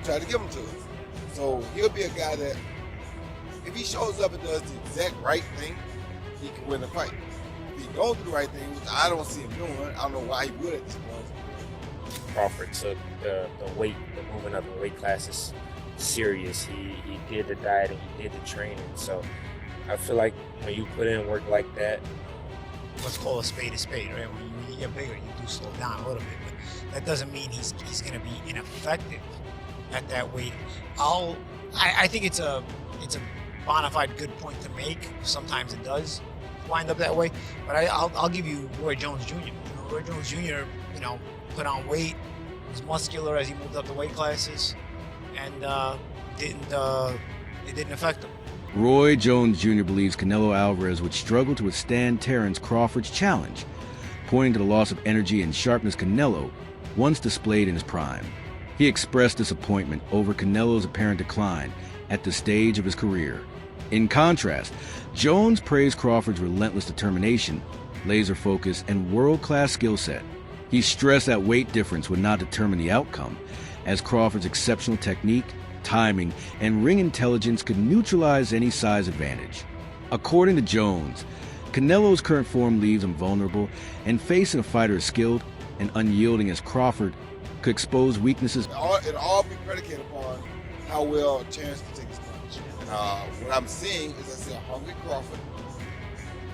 try to give them to us. So he'll be a guy that, if he shows up and does the exact right thing, he can win the fight. If he don't do the right thing, which I don't see him doing, I don't know why he would at this point. Crawford took the moving up in weight classes serious. He did the diet and he did the training. So I feel like when you put in work like that, let's call a spade, right? When you get bigger, you do slow down a little bit, but that doesn't mean he's going to be ineffective at that weight. I think it's a bona fide good point to make. Sometimes it does wind up that way, but I'll give you Roy Jones Jr. Roy Jones Jr. Put on weight, was muscular as he moved up the weight classes, and it didn't affect him. Roy Jones Jr. believes Canelo Alvarez would struggle to withstand Terence Crawford's challenge, pointing to the loss of energy and sharpness Canelo once displayed in his prime. He expressed disappointment over Canelo's apparent decline at the stage of his career. In contrast, Jones praised Crawford's relentless determination, laser focus, and world-class skill set. He stressed that weight difference would not determine the outcome, as Crawford's exceptional technique, timing, and ring intelligence could neutralize any size advantage. According to Jones, Canelo's current form leaves him vulnerable, and facing a fighter as skilled and unyielding as Crawford could expose weaknesses. It'll all be predicated upon how well Terence can take his punch. And what I'm seeing is, I see a hungry Crawford,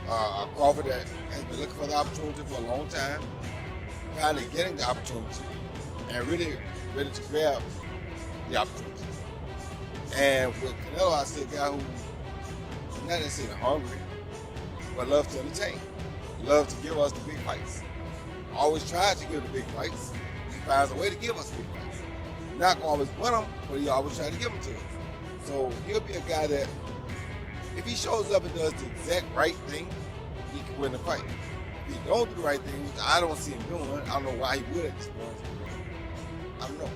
a Crawford that has been looking for the opportunity for a long time, finally getting the opportunity, and really ready to grab the opportunity. And with Canelo, I see a guy who's not necessarily hungry, but loves to entertain, loves to give us the big fights. Always tries to give the big fights. He finds a way to give us big fights. Not gonna always win them, but he always tries to give them to us. So he'll be a guy that, if he shows up and does the exact right thing, he can win the fight. If he don't do the right thing, which I don't see him doing, I don't know why he would at this point. I don't know.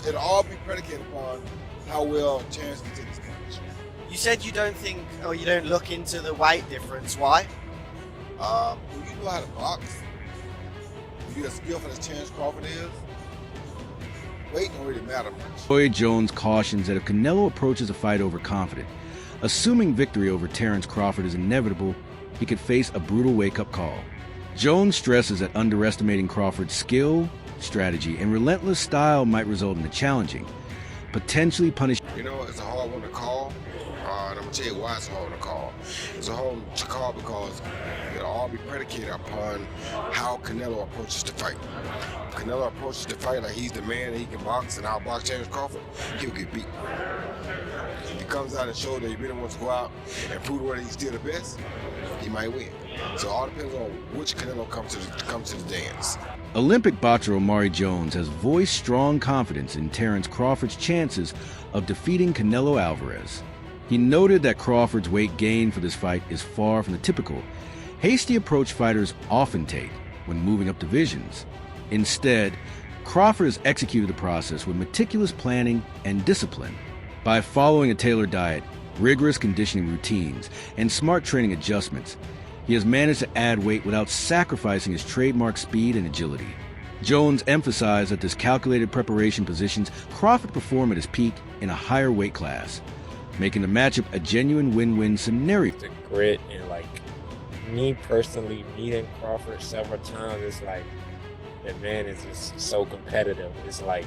It'll all be predicated upon how well Terence can take his punch. You said you don't think, or you don't look into the weight difference. Why? When you know how to box, when you're as skillful as Terence Crawford is, weight don't really matter much. Roy Jones cautions that if Canelo approaches a fight overconfident, assuming victory over Terence Crawford is inevitable, he could face a brutal wake-up call. Jones stresses that underestimating Crawford's skill, strategy, and relentless style might result in a challenging, potentially punishing. It's a hard one to call, and I'm going to tell you why it's a hard one to call. It's a hard one to call because it'll all be predicated upon how Canelo approaches the fight. If Canelo approaches the fight like he's the man and he can box and outbox Terence Crawford, he'll get beat. If he comes out and shows that he really wants to go out and prove whether he's still the best, he might win. So it all depends on which Canelo comes to the dance. Olympic boxer Omari Jones has voiced strong confidence in Terence Crawford's chances of defeating Canelo Alvarez. He noted that Crawford's weight gain for this fight is far from the typical, hasty approach fighters often take when moving up divisions. Instead, Crawford has executed the process with meticulous planning and discipline. By following a tailored diet, rigorous conditioning routines, and smart training adjustments, he has managed to add weight without sacrificing his trademark speed and agility. Jones emphasized that this calculated preparation positions Crawford to perform at his peak in a higher weight class, making the matchup a genuine win-win scenario. The grit and me personally meeting Crawford several times, it's like the man is just so competitive. It's like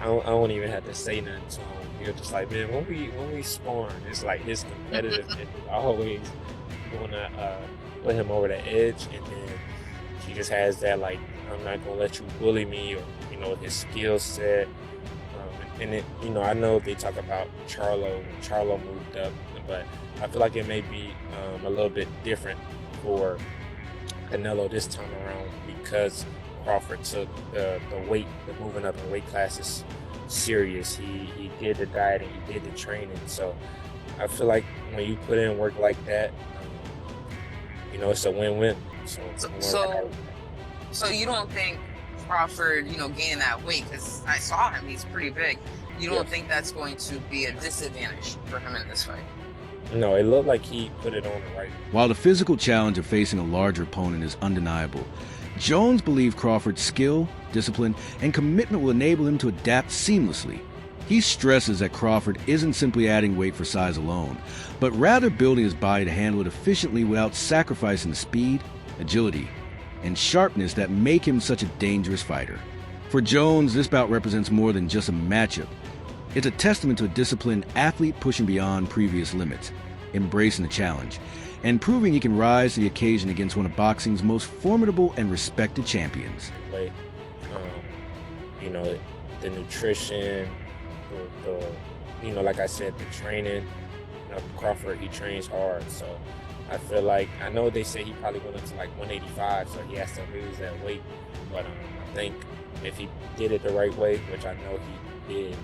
I don't even have to say nothing to him. You're just like, man, when we sparring, it's like his competitiveness is always gonna put him over the edge, and then he just has that I'm not gonna let you bully me, or his skill set. I know they talk about Charlo moved up, but I feel like it may be a little bit different for Canelo this time around because Crawford took the moving up in weight classes serious. He did the diet and he did the training. So I feel like when you put in work like that, it's a win-win. So you don't think Crawford, gaining that weight, because I saw him, he's pretty big. You don't think that's going to be a disadvantage for him in this fight? No, it looked like he put it on the right. While the physical challenge of facing a larger opponent is undeniable, Jones believed Crawford's skill, discipline, and commitment will enable him to adapt seamlessly. He stresses that Crawford isn't simply adding weight for size alone, but rather building his body to handle it efficiently without sacrificing the speed, agility, and sharpness that make him such a dangerous fighter. For Jones, this bout represents more than just a matchup. It's a testament to a disciplined athlete pushing beyond previous limits, embracing the challenge, and proving he can rise to the occasion against one of boxing's most formidable and respected champions. Like, the nutrition, like I said, the training. Crawford, he trains hard, so I feel like, I know they say he probably went up to like 185, so he has to lose that weight. But I think if he did it the right way, which I know he did,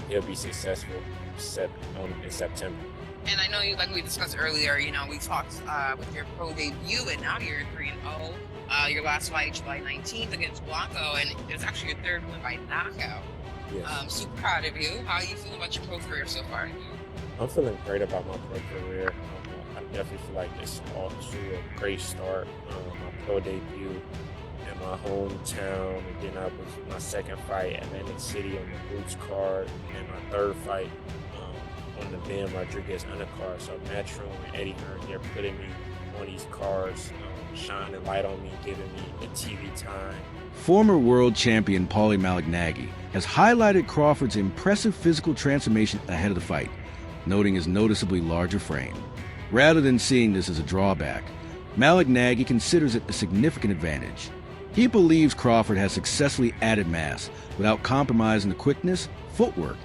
he'll be successful in September. And I know you, like we discussed earlier, we talked with your pro debut, and now you're 3-0. Your last fight, July 19th against Blanco, and it's actually your third win by knockout. Yes. Super proud of you. How are you feeling about your pro career so far? I'm feeling great about my pro career. I definitely feel like it's off to a great start. My pro debut in my hometown, and then I was my second fight at Atlantic City on the Boots card, and then my third fight on the Ben Rodriguez undercard. So Matchroom and Eddie Hearn, they're putting me on these cards, shining light on me, giving me the TV time. Former world champion Paulie Malignaggi has highlighted Crawford's impressive physical transformation ahead of the fight, noting his noticeably larger frame. Rather than seeing this as a drawback, Malignaggi considers it a significant advantage. He believes Crawford has successfully added mass without compromising the quickness, footwork,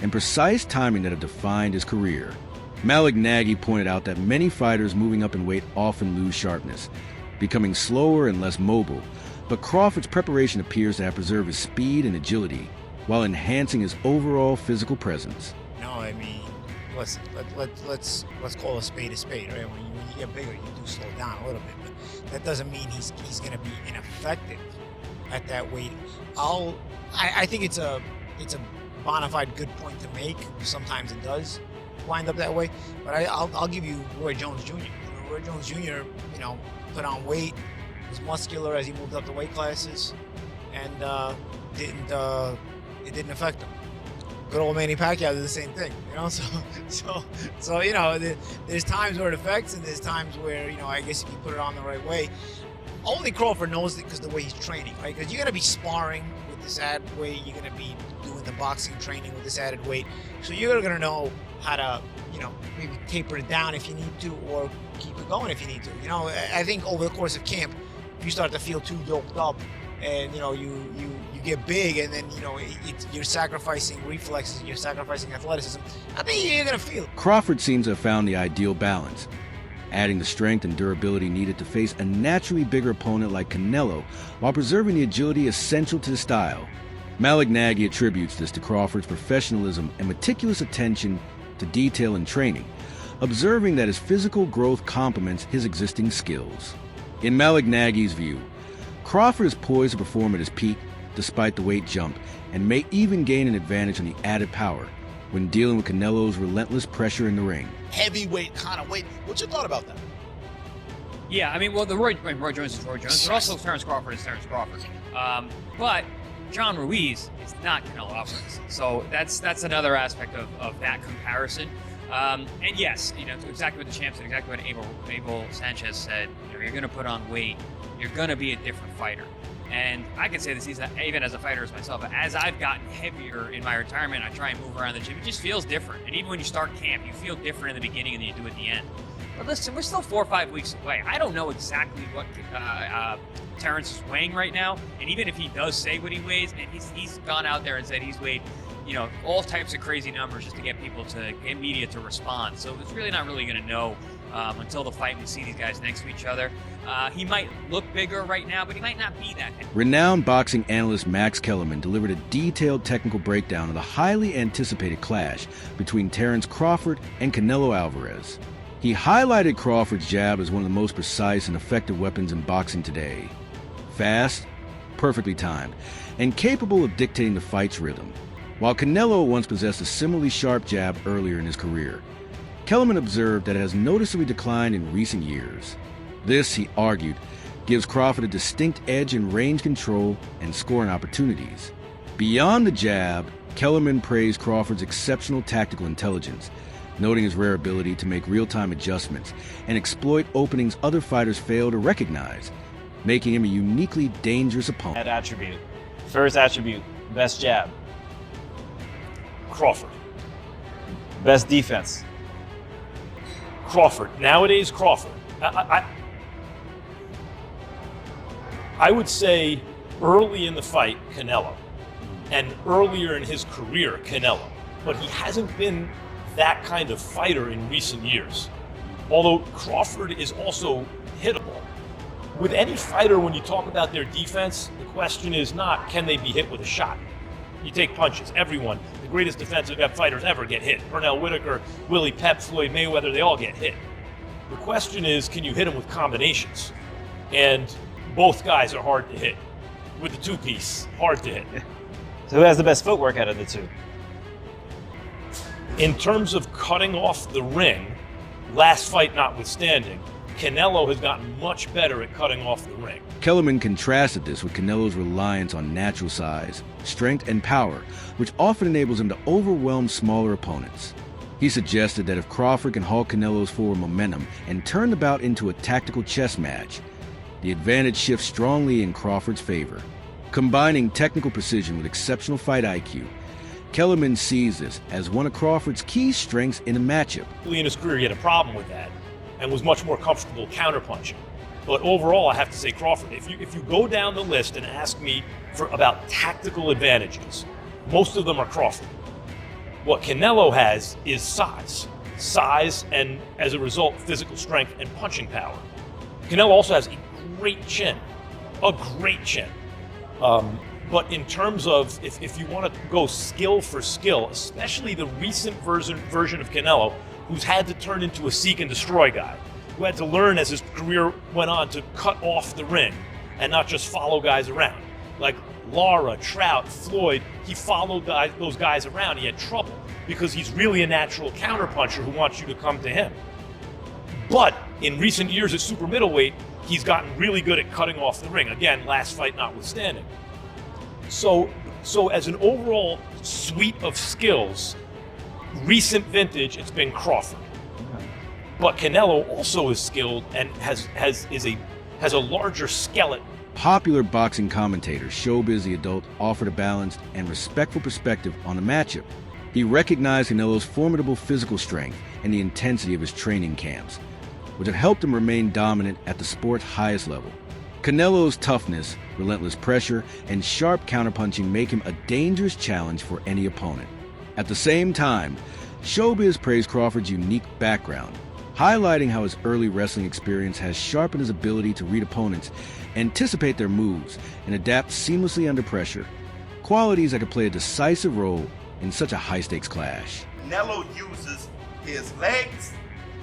and precise timing that have defined his career. Malignaggi pointed out that many fighters moving up in weight often lose sharpness, becoming slower and less mobile, but Crawford's preparation appears to have preserved his speed and agility while enhancing his overall physical presence. No, I mean, listen, let's call a spade, right? When you get bigger, you do slow down a little bit, but that doesn't mean he's going to be ineffective at that weight. I think it's a bona fide good point to make. Sometimes it does wind up that way, but I'll give you Roy Jones Jr. Roy Jones Jr. Put on weight, was muscular as he moved up the weight classes, and it didn't affect him. Good old Manny Pacquiao did the same thing, So there's times where it affects, and there's times where I guess if you put it on the right way. Only Crawford knows it because of the way he's training, right? Because you're gonna be sparring with this added weight, you're gonna be doing the boxing training with this added weight, so you're gonna know how to maybe taper it down if you need to, or keep it going if you need to. I think over the course of camp, if you start to feel too yoked up, and you get big, and then you're sacrificing reflexes, you're sacrificing athleticism, I think you're gonna feel it. Crawford seems to have found the ideal balance, adding the strength and durability needed to face a naturally bigger opponent like Canelo, while preserving the agility essential to his style. Malignaggi attributes this to Crawford's professionalism and meticulous attention to detail and training, observing that his physical growth complements his existing skills. In Malignaggi's view, Crawford is poised to perform at his peak despite the weight jump, and may even gain an advantage on the added power when dealing with Canelo's relentless pressure in the ring. Heavyweight kind of weight. What's your thought about that? Yeah, I mean, well, Roy Jones is Roy Jones, but also Terence Crawford is Terence Crawford. But John Ruiz is not Canelo Alvarez, so that's another aspect of that comparison. And yes, exactly what the champ said, exactly what Abel Sanchez said. You're going to put on weight, you're going to be a different fighter. And I can say this even as a fighter as myself. As I've gotten heavier in my retirement, I try and move around the gym. It just feels different. And even when you start camp, you feel different in the beginning than you do at the end. But listen, we're still 4 or 5 weeks away. I don't know exactly what Terence is weighing right now. And even if he does say what he weighs, and he's gone out there and said he's weighed, all types of crazy numbers just to get media to respond. So it's really not really going to know until the fight. We see these guys next to each other. He might look bigger right now, but he might not be that. Renowned boxing analyst Max Kellerman delivered a detailed technical breakdown of the highly anticipated clash between Terence Crawford and Canelo Alvarez. He highlighted Crawford's jab as one of the most precise and effective weapons in boxing today. Fast, perfectly timed, and capable of dictating the fight's rhythm. While Canelo once possessed a similarly sharp jab earlier in his career, Kellerman observed that it has noticeably declined in recent years. This, he argued, gives Crawford a distinct edge in range control and scoring opportunities. Beyond the jab, Kellerman praised Crawford's exceptional tactical intelligence, noting his rare ability to make real-time adjustments and exploit openings other fighters fail to recognize, making him a uniquely dangerous opponent. That attribute. First attribute, best jab. Crawford. Best defense. Crawford. Nowadays, Crawford. I would say early in the fight, Canelo. And earlier in his career, Canelo. But he hasn't been that kind of fighter in recent years. Although Crawford is also hittable. With any fighter, when you talk about their defense, the question is not, can they be hit with a shot? You take punches. Everyone, the greatest defensive fighters ever get hit. Pernell Whitaker, Willie Pep, Floyd Mayweather, they all get hit. The question is, can you hit them with combinations? And both guys are hard to hit. With the two-piece, hard to hit. So who has the best footwork out of the two? In terms of cutting off the ring, last fight notwithstanding, Canelo has gotten much better at cutting off the ring. Kellerman contrasted this with Canelo's reliance on natural size, strength, and power, which often enables him to overwhelm smaller opponents. He suggested that if Crawford can halt Canelo's forward momentum and turn the bout into a tactical chess match, the advantage shifts strongly in Crawford's favor. Combining technical precision with exceptional fight IQ, Kellerman sees this as one of Crawford's key strengths in a matchup. Early in his career, he had a problem with that and was much more comfortable counterpunching. But overall, I have to say Crawford. If you go down the list and ask me about tactical advantages, most of them are Crawford. What Canelo has is size, and as a result, physical strength and punching power. Canelo also has a great chin. But in terms of, if you want to go skill for skill, especially the recent version of Canelo, who's had to turn into a seek and destroy guy, who had to learn as his career went on to cut off the ring and not just follow guys around. Like Lara, Trout, Floyd, he followed those guys around. He had trouble because he's really a natural counterpuncher who wants you to come to him. But in recent years at super middleweight, he's gotten really good at cutting off the ring. Again, last fight notwithstanding. So as an overall suite of skills, recent vintage, it's been Crawford. But Canelo also is skilled and has a larger skeleton. Popular boxing commentator Showbiz the Adult offered a balanced and respectful perspective on the matchup. He recognized Canelo's formidable physical strength and the intensity of his training camps, which have helped him remain dominant at the sport's highest level. Canelo's toughness, relentless pressure, and sharp counterpunching make him a dangerous challenge for any opponent. At the same time, Showbiz praised Crawford's unique background, highlighting how his early wrestling experience has sharpened his ability to read opponents, anticipate their moves, and adapt seamlessly under pressure, qualities that could play a decisive role in such a high-stakes clash. Canelo uses his legs,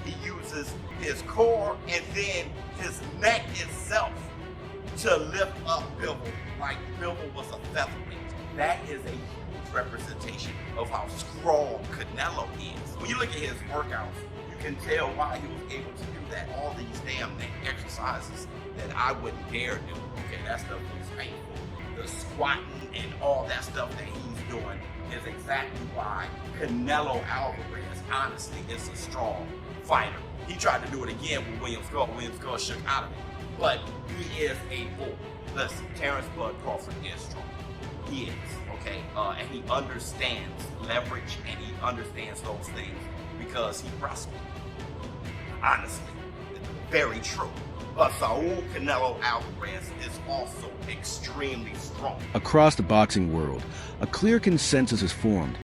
he uses his core, and then his neck itself to lift up Bivol like Bivol was a featherweight. That is a huge representation of how strong Canelo is. When you look at his workouts, you can tell why he was able to do that. All these damn neck exercises that I wouldn't dare do. Okay, that stuff is painful. The squatting and all that stuff that he's doing is exactly why Canelo Alvarez, honestly, is a strong fighter. He tried to do it again with William Skull. William Skull shook out of it. But he is a bull. Listen, Terence Bud Crawford is strong. He is, okay? And he understands leverage and he understands those things because he wrestled. Honestly, very true. But Saul Canelo Alvarez is also extremely strong. Across the boxing world, a clear consensus is formed